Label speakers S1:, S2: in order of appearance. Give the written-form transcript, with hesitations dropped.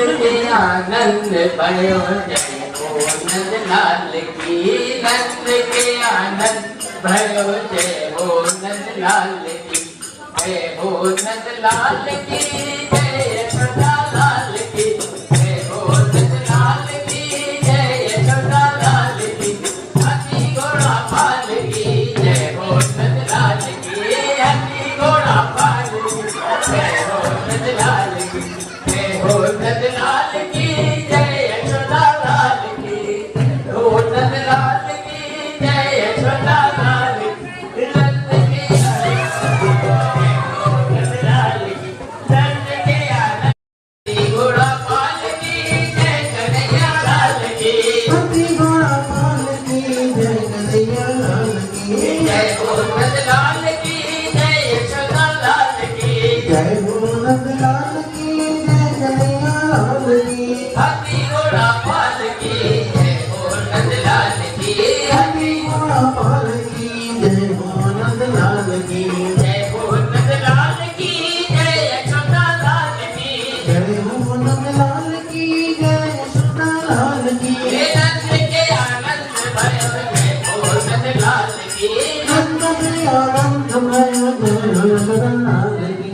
S1: आनंद भयो जय हो नंद लाल की नंद के आनंद भयो जय हो नंद लाल की जय हो नंद लाल की जय यशोदा लाल की जय हो नंद लाल की जय यशोदा लाल की हाथी घोड़ा पाल की जय हो नंद लाल की हाथी घोड़ा पाल की जय हो नंद लाल की जय हो नंद लाल की जय यशोदा लाल की हो नंद लाल की जय यशोदा लाल की नंद के नंद लाल की नंद के आनंद घोड़ा पाल की जय कन्हैया लाल की
S2: हाथी घोड़ा पाल की जय कन्हैया लाल की
S1: जय हो नंद लाल की जय यशोदा लाल की
S2: जय हो नंद लाल की जय कन्हैया लाल की
S1: हाथी घोड़ा पाल की जय हो नंद लाल की
S2: हाथी घोड़ा पाल की जय हो नंद लाल की
S1: जय हो नंद लाल की जय यशोदा लाल की
S2: जय हो नंद लाल की जय यशोदा लाल की
S1: हे नंद के आनंद भयो जय हो नंद लाल की
S2: नंद के आनंद भयो जय हो नंद लाल की